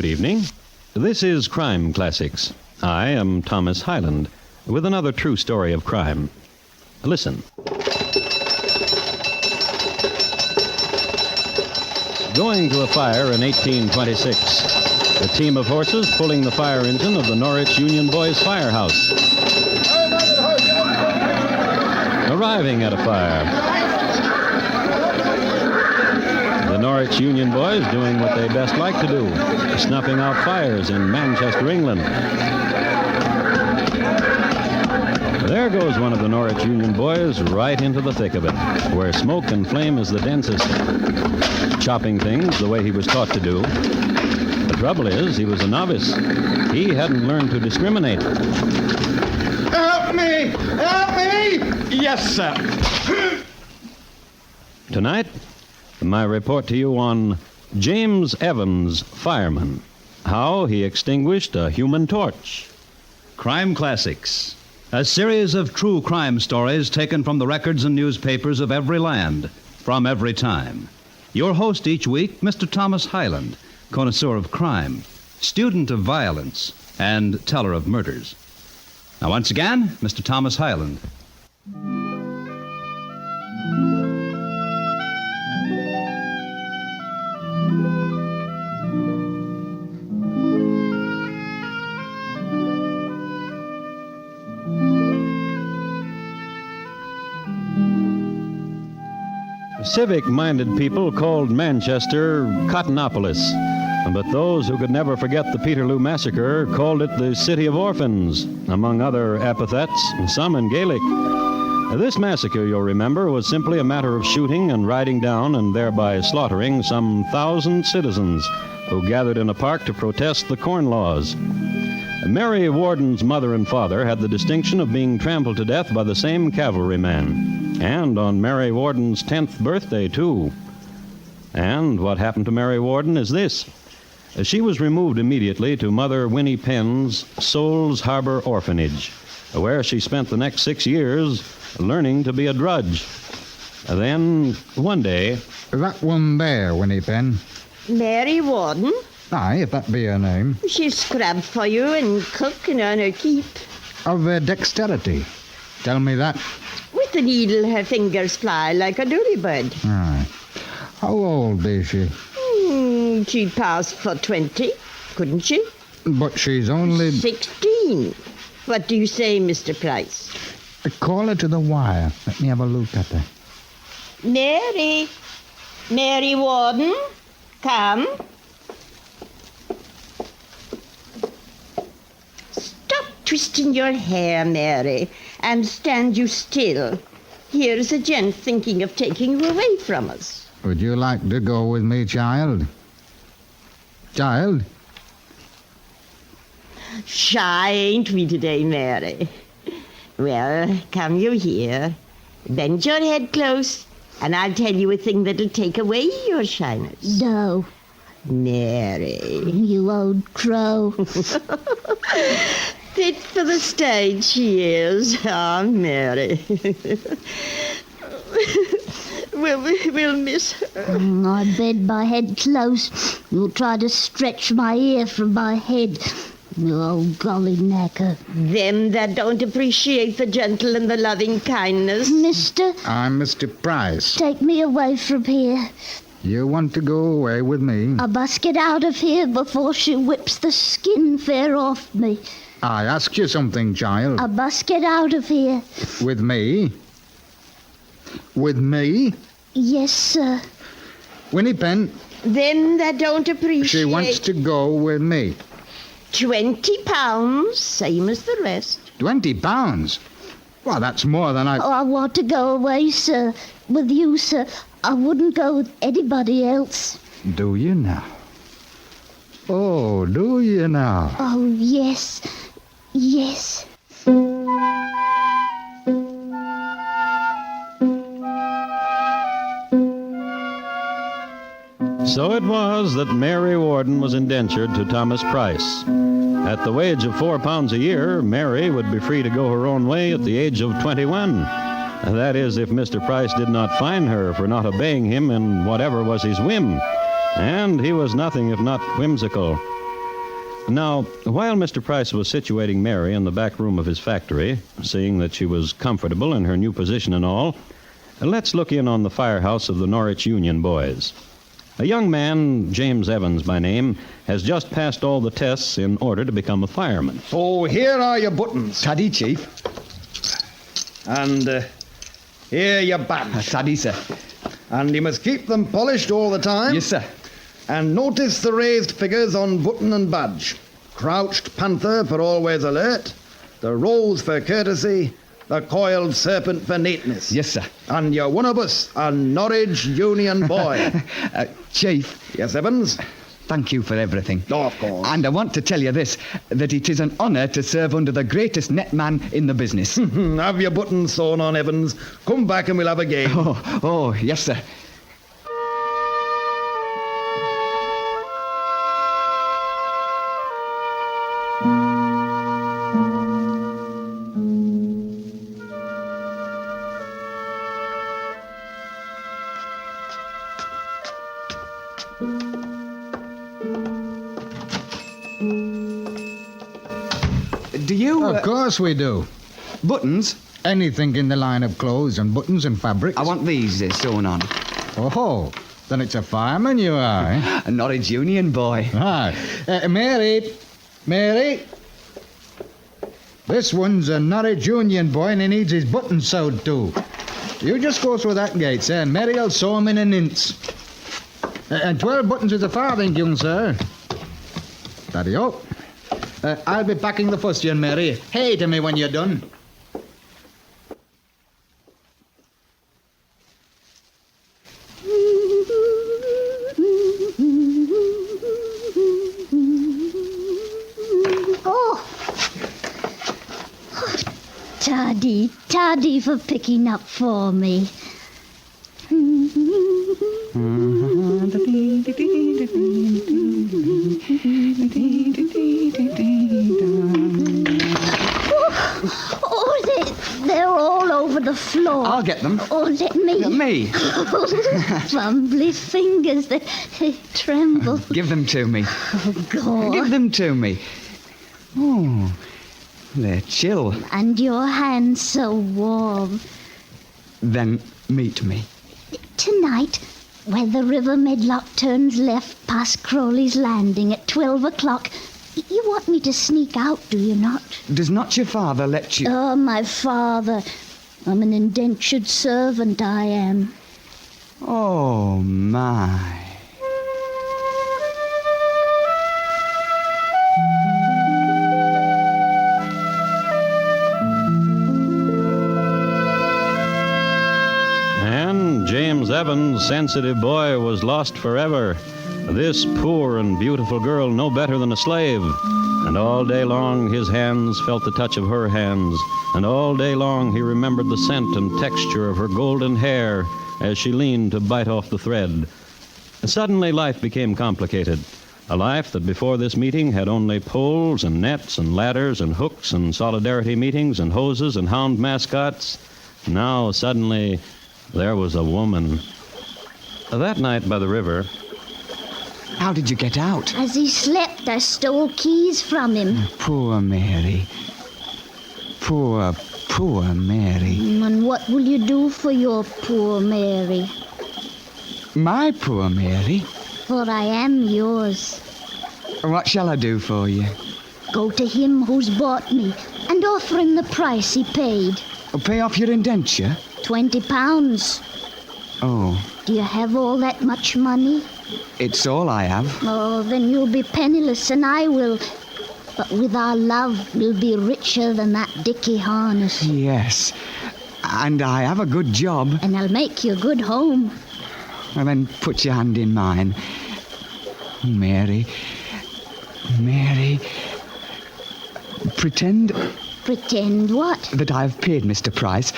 Good evening. This is Crime Classics. I am Thomas Hyland with another true story of crime. Listen. Going to a fire in 1826. A team of horses pulling the fire engine of the Norwich Union Boys firehouse. Arriving at a fire. The Norwich Union Boys doing what they best like to do, snuffing out fires in Manchester, England. There goes one of the Norwich Union Boys right into the thick of it, where smoke and flame is the densest, chopping things the way he was taught to do. The trouble is, he was a novice. He hadn't learned to discriminate. Help me! Help me! Yes, sir. Tonight, my report to you on James Evans, Fireman. How he extinguished a human torch. Crime Classics, a series of true crime stories taken from the records and newspapers of every land, from every time. Your host each week, Mr. Thomas Hyland, connoisseur of crime, student of violence, and teller of murders. Now, once again, Mr. Thomas Hyland. Civic-minded people called Manchester Cottonopolis, but those who could never forget the Peterloo Massacre called it the City of Orphans, among other epithets, some in Gaelic. This massacre, you'll remember, was simply a matter of shooting and riding down and thereby slaughtering some 1,000 citizens who gathered in a park to protest the Corn Laws. Mary Warden's mother and father had the distinction of being trampled to death by the same cavalryman. And on Mary Warden's 10th birthday, too. And what happened to Mary Warden is this. She was removed immediately to Mother Winnie Penn's Souls Harbor Orphanage, where she spent the next 6 years learning to be a drudge. Then, one day... That one there, Winnie Penn. Mary Warden? Aye, if that be her name. She'll scrub for you and cook and earn her keep. Of dexterity. Tell me that. With the needle, her fingers fly like a dooley-bird. Aye. How old is she? She'd pass for 20, couldn't she? But she's only... 16. What do you say, Mr. Price? Call her to the wire. Let me have a look at her. Mary. Mary Warden, come. Stop twisting your hair, Mary, and stand you still. Here's a gent thinking of taking you away from us. Would you like to go with me, child? Child? Shy, ain't we today, Mary? Well, come you here. Bend your head close, and I'll tell you a thing that'll take away your shyness. No. Mary. You old crow. Fit for the stage she is. Ah, Mary. We'll miss her. I bend my head close. You'll try to stretch my ear from my head. You old golly knacker. Them that don't appreciate the gentle and the loving kindness. Mister, I'm Mr. Price. take me away from here. You want to go away with me? I must get out of here before she whips the skin fair off me. I asked you something, child. I must get out of here. With me? With me? Yes, sir. Winnie Penn, Them that don't appreciate... she wants to go with me. 20 pounds, same as the rest. 20 pounds? Well, that's more than I... Oh, I want to go away, sir. With you, sir. I wouldn't go with anybody else. Do you now? Oh, do you now? Oh, yes. Yes. So it was that Mary Warden was indentured to Thomas Price. At the wage of £4 a year, Mary would be free to go her own way at the age of 21. That is, if Mr. Price did not fine her for not obeying him in whatever was his whim. And he was nothing if not whimsical. Now, while Mr. Price was situating Mary in the back room of his factory, seeing that she was comfortable in her new position and all, let's look in on the firehouse of the Norwich Union boys. A young man, James Evans by name, has just passed all the tests in order to become a fireman. So here are your buttons. Taddy, Chief. And here your badge. Taddy, sir. And you must keep them polished all the time. Yes, sir. And notice the raised figures on button and badge. Crouched panther for always alert, the rose for courtesy, the coiled serpent for neatness. Yes, sir. And you're one of us, a Norwich Union boy. Chief, Yes, Evans? thank you for everything. Oh, of course. And I want to tell you this, that it is an honour to serve under the greatest netman in the business. Have your buttons sewn on, Evans. Come back and we'll have a game. Oh, yes, sir. Do you... Of course we do. buttons? Anything in the line of clothes and buttons and fabrics. I want these sewn on. Oh, then it's a fireman you are, eh? A Norwich Union boy. Right. Mary. This one's a Norwich Union boy and he needs his buttons sewed too. You just go through that gate, sir, and Mary'll sew 'em in an inch. And 12 buttons is a farthing, young sir. Daddy up. I'll be packing the fustian, Mary. Hey to me when you're done. Taddy for picking up for me. They're all over the floor. I'll get them. Oh, let me. Me. Fumbly fingers, they tremble. Give them to me. Oh, God. Give them to me. Oh, they're chill. And your hands so warm. Then meet me. Tonight, where the River Medlock turns left past Crowley's Landing at 12 o'clock, you want me to sneak out, do you not? Does not your father let you... Oh, my father. I'm an indentured servant, I am. Oh, my. And James Evans, sensitive boy, was lost forever. This poor and beautiful girl no better than a slave. And all day long his hands felt the touch of her hands. And all day long he remembered the scent and texture of her golden hair as she leaned to bite off the thread. And suddenly life became complicated. A life that before this meeting had only poles and nets and ladders and hooks and solidarity meetings and hoses and hound mascots. Now suddenly there was a woman. That night by the river... How did you get out? As he slept, I stole keys from him. Poor Mary. Poor Mary. And what will you do for your poor Mary? My poor Mary? For I am yours. What shall I do for you? Go to him who's bought me and offer him the price he paid. Pay off your indenture? £20. Oh, Do you have all that much money? it's all I have. Oh, then you'll be penniless and I will. But with our love, we'll be richer than that dicky harness. Yes. And I have a good job. And I'll make you a good home. And then put your hand in mine. Mary. Pretend Pretend what? that I've paid Mr. Price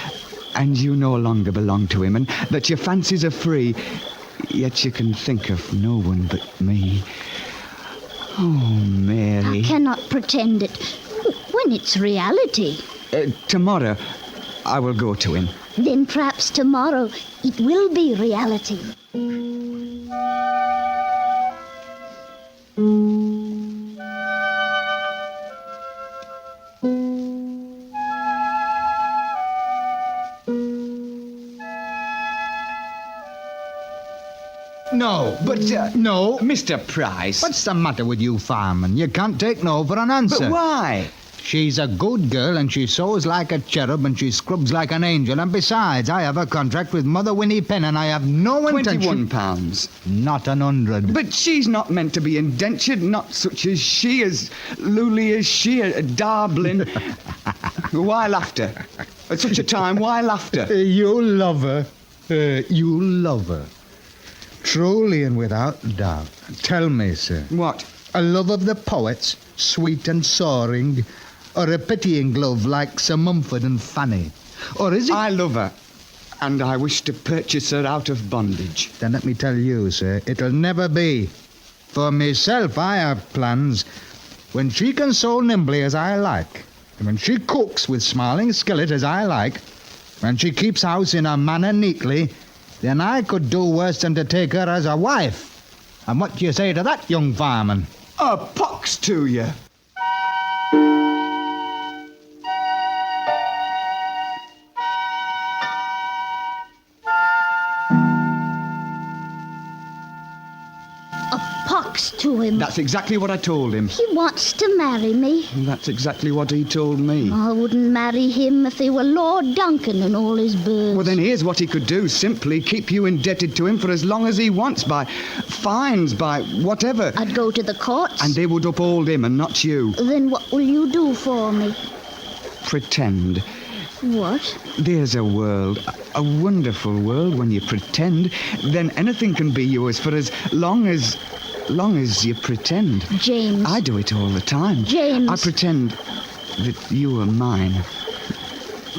and you no longer belong to him and that your fancies are free, yet you can think of no one but me. Oh, Mary. I cannot pretend it when it's reality. Tomorrow I will go to him. Then perhaps tomorrow it will be reality. No. But, No. Mr. Price. What's the matter with you, Fireman? You can't take no for an answer. But why? She's a good girl, and she sews like a cherub, and she scrubs like an angel. And besides, I have a contract with Mother Winnie Penn, and I have no intention... £21. Not 100. But she's not meant to be indentured, not such as she, as lowly as she, a darling. Why laughter? At such a time, why laughter? You love her. You love her. Truly and without doubt. Tell me, sir. What? A love of the poets, sweet and soaring, or a pitying love like Sir Mumford and Fanny? Or is it... I love her, and I wish to purchase her out of bondage. Then let me tell you, sir, it'll never be. For myself, I have plans. When she can sew nimbly as I like, and when she cooks with smiling skillet as I like, when she keeps house in a manner neatly, then I could do worse than to take her as a wife. And what do you say to that, young fireman? A pox to you. A pox to him. That's exactly what I told him. He wants to marry me. And that's exactly what he told me. I wouldn't marry him if he were Lord Duncan and all his birds. Well, then here's what he could do. Simply keep you indebted to him for as long as he wants, by fines, by whatever. I'd go to the courts. And they would uphold him and not you. Then what will you do for me? Pretend. What? There's a world, a wonderful world when you pretend. Then anything can be yours for as long as you pretend. James. I do it all the time. James. I pretend that you are mine.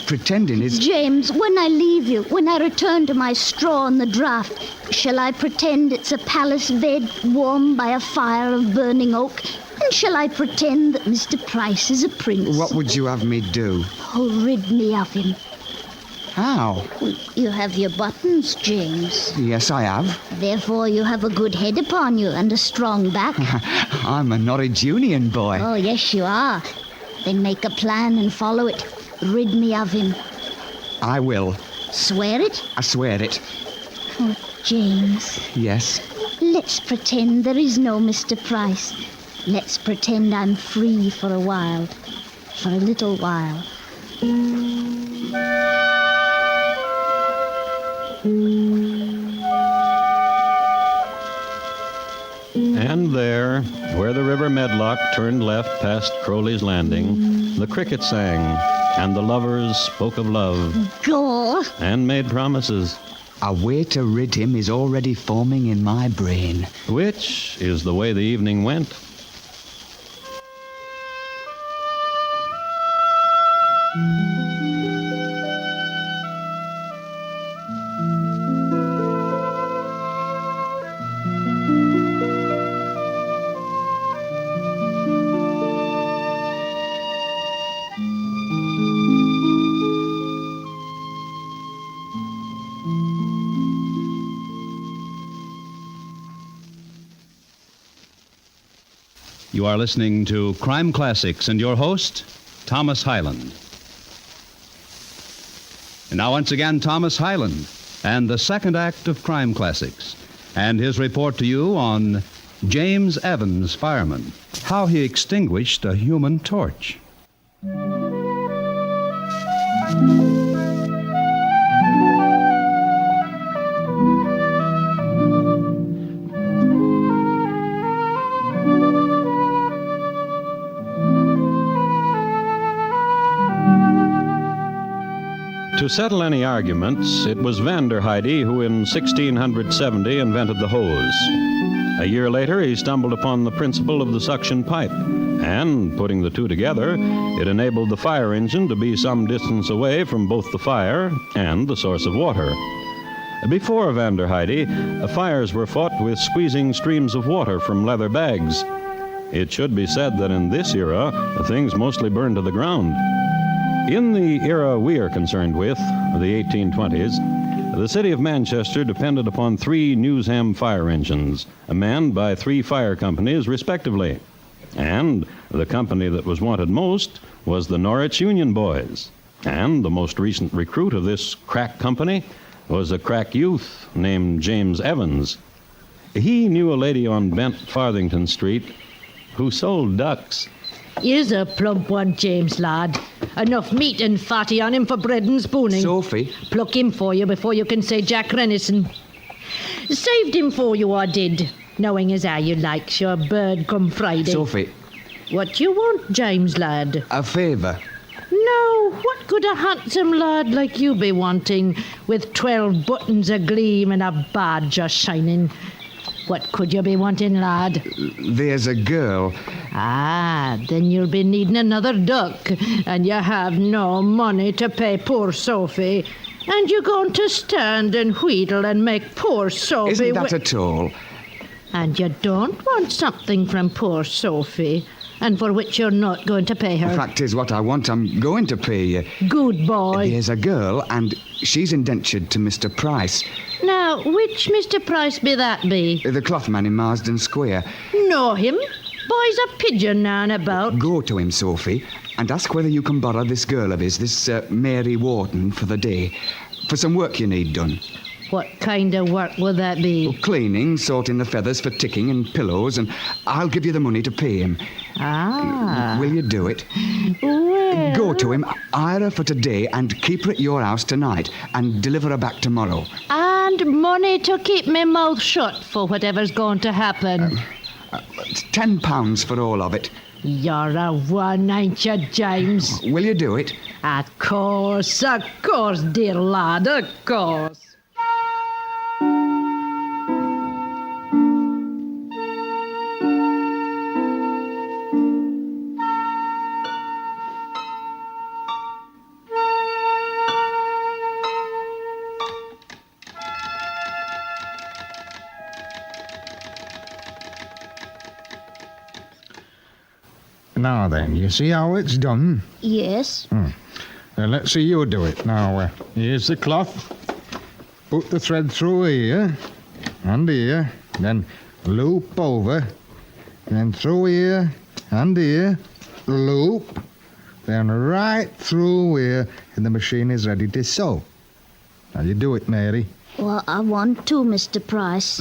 Pretending is... James, when I leave you, when I return to my straw on the draught, shall I pretend it's a palace bed warmed by a fire of burning oak? And shall I pretend that Mr. Price is a prince? What would you have me do? Oh, rid me of him. How? You have your buttons, James. Yes, I have. Therefore, you have a good head upon you and a strong back. I'm a Norwich Union boy. Oh, yes, you are. Then make a plan and follow it. Rid me of him. I will. Swear it? I swear it. Oh, James. Yes. Let's pretend there is no Mr. Price. Let's pretend I'm free for a while. For a little while. And there, where the river Medlock turned left past Crowley's Landing, the cricket sang, and the lovers spoke of love Go. and made promises, A way to rid him is already forming in my brain. which is the way the evening went. You are listening to Crime Classics and your host, Thomas Hyland. And now once again, Thomas Hyland and the second act of Crime Classics and his report to you on James Evans, fireman, how he extinguished a human torch. To settle any arguments, it was Vanderheide who in 1670 invented the hose. A year later, he stumbled upon the principle of the suction pipe, and putting the two together, it enabled the fire engine to be some distance away from both the fire and the source of water. Before Vanderheide, fires were fought with squeezing streams of water from leather bags. It should be said that in this era, things mostly burned to the ground. In the era we are concerned with, the 1820s, the city of Manchester depended upon 3 Newsham fire engines, manned by 3 fire companies, respectively. And the company that was wanted most was the Norwich Union Boys. And the most recent recruit of this crack company was a crack youth named James Evans. He knew a lady on Bent Farthington Street who sold ducks. Here's a plump one, James, lad. Enough meat and fatty on him for bread and spooning. Sophie? Pluck him for you before you can say Jack Renison. Saved him for you, I did, knowing as how you likes your bird come Friday. Sophie, What you want, James, lad? a favour. No, what could a handsome lad like you be wanting, with 12 buttons a-gleam and a badge a-shining? What could you be wanting, lad? There's a girl. Ah, then you'll be needing another duck, and you have no money to pay poor Sophie. And you're going to stand and wheedle and make poor Sophie... Isn't that at all? And you don't want something from poor Sophie, and for which you're not going to pay The her. fact is, what I want, I'm going to pay you. Good boy. There's a girl, and she's indentured to Mr. Price, Now, which Mr. Price be that be? the cloth man in Marsden Square. Know him? Boy's a pigeon now and about. Go to him, Sophie, and ask whether you can borrow this girl of his, this Mary Wharton, for the day, for some work you need done. What kind of work would that be? Cleaning, sorting the feathers for ticking and pillows, and I'll give you the money to pay him. Ah. Will you do it? Well... Go to him, hire her for today, and keep her at your house tonight, and deliver her back tomorrow. And money to keep me mouth shut for whatever's going to happen. It's £10 for all of it. You're a one, ain't you, James? Will you do it? Of course, dear lad, of course. Now then, you see how it's done? Yes. Let's see you do it. Now, here's the cloth. Put the thread through here and here. Then loop over. Then through here and here. Loop. Then right through here. And the machine is ready to sew. Now you do it, Mary. Well, I want to, Mr. Price.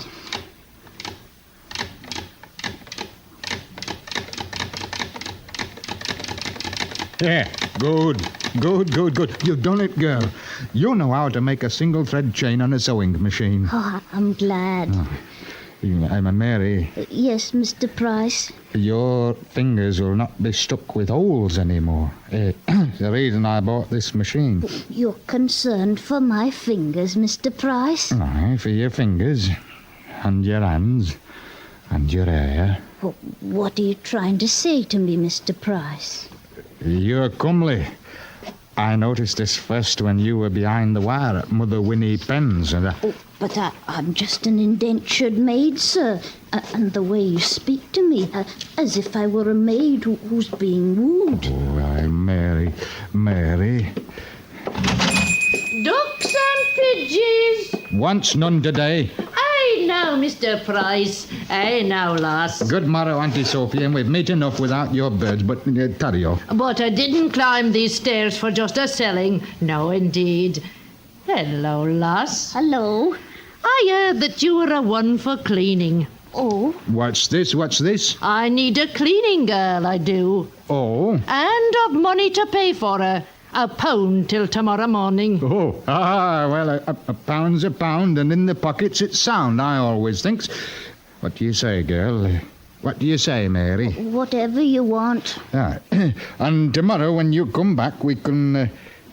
Yeah, good. You've done it, girl. You know how to make a single thread chain on a sewing machine. Oh, I'm glad. I'm a Mary. Yes, Mr. Price. Your fingers will not be stuck with holes anymore. The reason I bought this machine. You're concerned for my fingers, Mr. Price? Aye, for your fingers, and your hands, and your hair. What are you trying to say to me, Mr. Price? You're comely. I noticed this first when you were behind the wire at Mother Winnie Penn's. But I'm just an indentured maid, sir. And the way you speak to me, as if I were a maid who's being wooed. Oh, I'm Mary. Ducks and pigeons. Once none today. Aye now, Mr. Price. Aye now, lass. Good morrow, Auntie Sophie, and we've meat enough without your birds, but tarry off. But I didn't climb these stairs for just a selling. No, indeed. Hello, lass. Hello. I heard that you were a one for cleaning. Oh, What's this? I need a cleaning girl, I do. Oh. And of money to pay for her. £1 till tomorrow morning. Oh, well, a pound's a pound, and in the pockets it's sound, I always thinks. What do you say, girl? What do you say, Mary? whatever you want. And tomorrow, when you come back, we can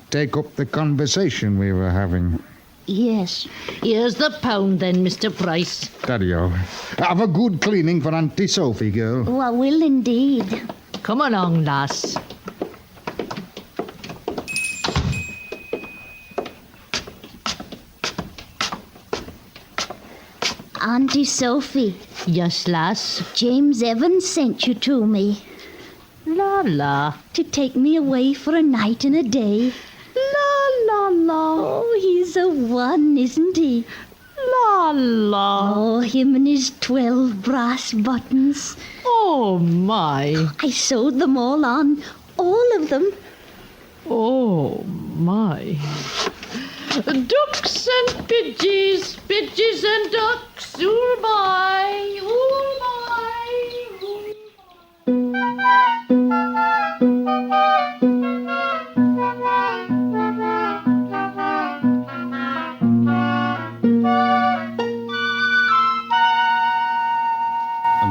take up the conversation we were having. Yes. Here's the £1 then, Mr. Price. Daddy-o. Have a good cleaning for Auntie Sophie, girl. Oh, I will indeed. Come along, lass. Auntie Sophie, Yes, lass. James Evans sent you to me La la. to take me away for a night and a day. La la la. Oh, he's a one, isn't he? La la. Oh, him and his 12 brass buttons. Oh my. I sewed them all on, all of them. Oh my. Ducks and pidgeys, pidgeys and ducks, ool-bye, ool-bye,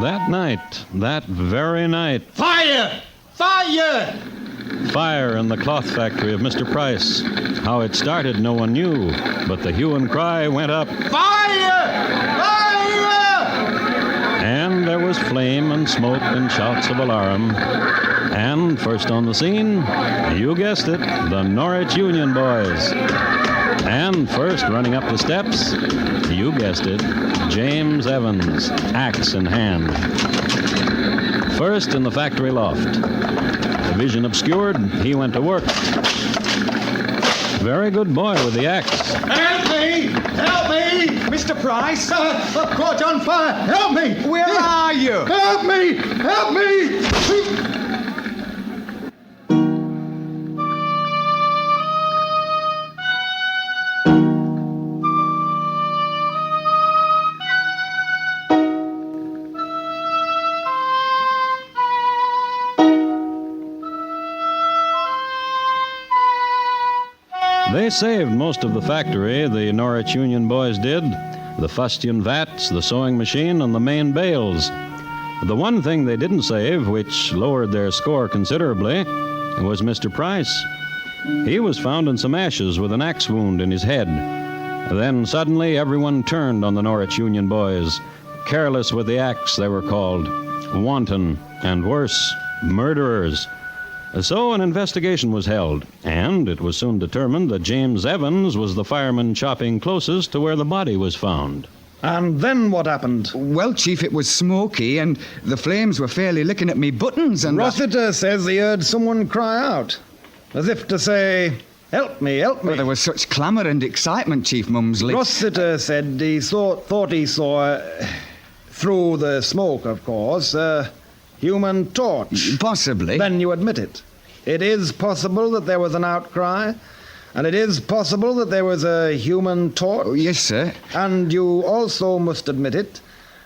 That night, that very night, Fire! Fire! fire in the cloth factory of Mr. Price. How it started, no one knew, but the hue and cry went up, Fire! Fire! and there was flame and smoke and shouts of alarm. And first on the scene, you guessed it, the Norwich Union boys. And first running up the steps, you guessed it, James Evans, axe in hand. First in the factory loft. The vision obscured, he went to work. Very good boy with the axe. Help me! Help me! Mr. Price? I'm caught on fire! Help me! Where are you? Help me! Help me! They saved most of the factory, the Norwich Union boys did. The fustian vats, the sewing machine, and the main bales. The one thing they didn't save, which lowered their score considerably, was Mr. Price. He was found in some ashes with an axe wound in his head. Then suddenly everyone turned on the Norwich Union boys. Careless with the axe, they were called. Wanton, and worse, murderers. So an investigation was held, and it was soon determined that James Evans was the fireman chopping closest to where the body was found. And then what happened? Well, Chief, it was smoky, and the flames were fairly licking at me buttons, and... Rossiter says he heard someone cry out, as if to say, help me, help me. Well, there was such clamour and excitement, Chief Mumsley. Rossiter said he thought he saw, through the smoke, of course, a human torch. Possibly. Then you admit it. It is possible that there was an outcry, and it is possible that there was a human torch. Oh, yes, sir. And you also must admit it,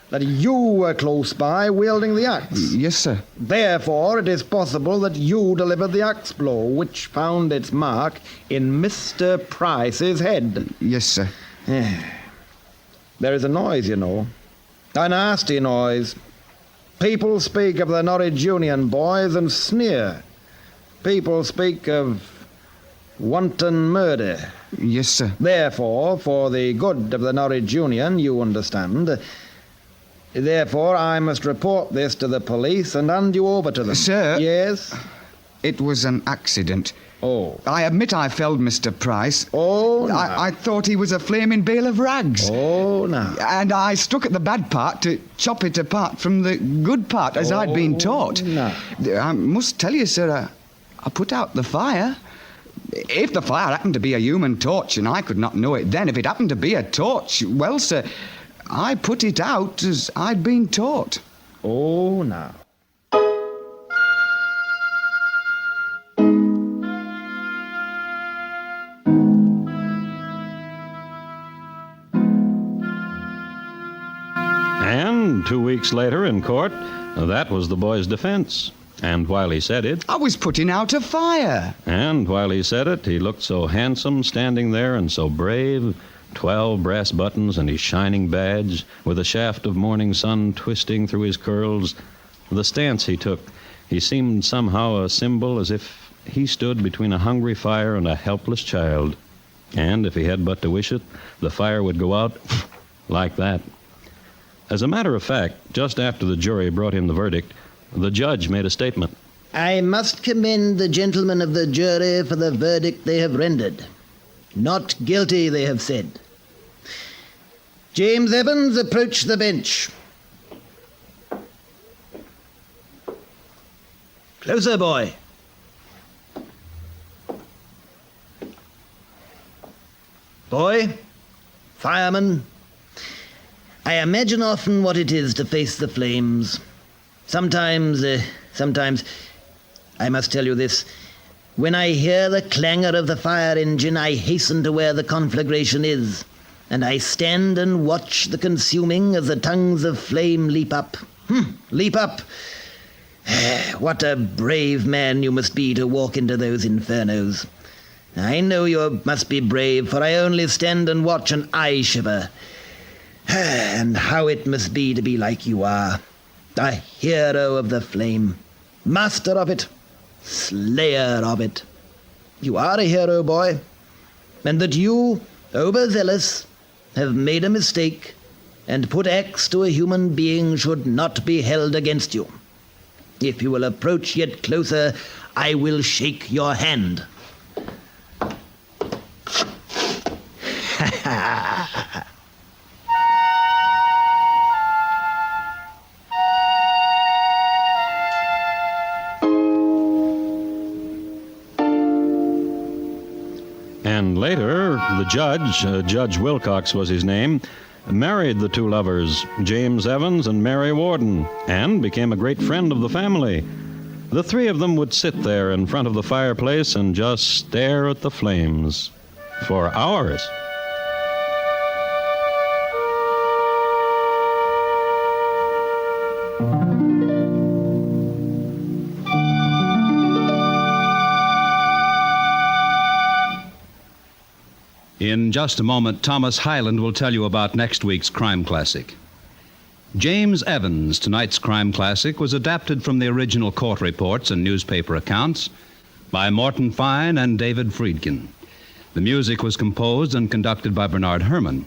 that you were close by wielding the axe. Yes, sir. Therefore, it is possible that you delivered the axe blow, which found its mark in Mr. Price's head. Yes, sir. There is a noise, you know. A nasty noise. People speak of the Norwich Union boys and sneer. People speak of wanton murder. Yes, sir. Therefore, for the good of the Norwich Union, you understand, therefore I must report this to the police and hand you over to them. Sir? Yes? It was an accident. Oh. I admit I felled Mr. Price. Oh, no. I thought he was a flaming bale of rags. Oh, no. And I struck at the bad part to chop it apart from the good part, as I'd been taught. No. I must tell you, sir, I put out the fire. If the fire happened to be a human torch, and I could not know it then, if it happened to be a torch, well, sir, I put it out as I'd been taught. Oh, no. And 2 weeks later in court, that was the boy's defense. And while he said it, I was putting out a fire. and while he said it, he looked so handsome standing there and so brave, 12 brass buttons and his shining badge, with a shaft of morning sun twisting through his curls. The stance he took, he seemed somehow a symbol, as if he stood between a hungry fire and a helpless child. And if he had but to wish it, the fire would go out like that. As a matter of fact, just after the jury brought in the verdict, the judge made a statement. I must commend the gentlemen of the jury for the verdict they have rendered. Not guilty, they have said. James Evans, approach the bench. Closer, boy. Boy, fireman, I imagine often what it is to face the flames. Sometimes, I must tell you this, When I hear the clangor of the fire engine, I hasten to where the conflagration is, and I stand and watch the consuming as the tongues of flame leap up. Leap up! What a brave man you must be to walk into those infernos. I know you must be brave, for I only stand and watch and I shiver. And how it must be to be like you are, a hero of the flame, master of it, slayer of it. You are a hero, boy, and that you, overzealous, have made a mistake and put axe to a human being should not be held against you. If you will approach yet closer, I will shake your hand. And later, the judge, Judge Wilcox was his name, married the two lovers, James Evans and Mary Warden, and became a great friend of the family. The three of them would sit there in front of the fireplace and just stare at the flames for hours. In just a moment, Thomas Hyland will tell you about next week's crime classic. James Evans, tonight's crime classic, was adapted from the original court reports and newspaper accounts by Morton Fine and David Friedkin. The music was composed and conducted by Bernard Herrmann.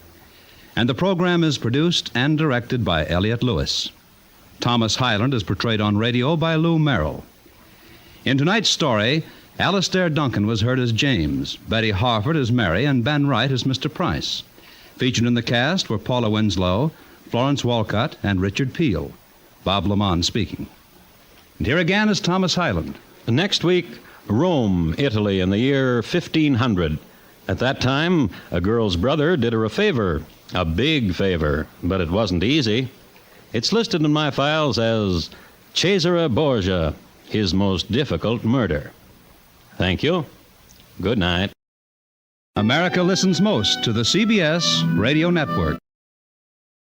And the program is produced and directed by Elliott Lewis. Thomas Hyland is portrayed on radio by Lou Merrill. In tonight's story, Alastair Duncan was heard as James, Betty Harford as Mary, and Ben Wright as Mr. Price. Featured in the cast were Paula Winslow, Florence Walcott, and Richard Peel. Bob Lamont speaking. And here again is Thomas Hyland. Next week, Rome, Italy, in the year 1500. At that time, a girl's brother did her a favor, a big favor, but it wasn't easy. It's listed in my files as Cesare Borgia, his most difficult murder. Thank you. Good night. America listens most to the CBS Radio Network.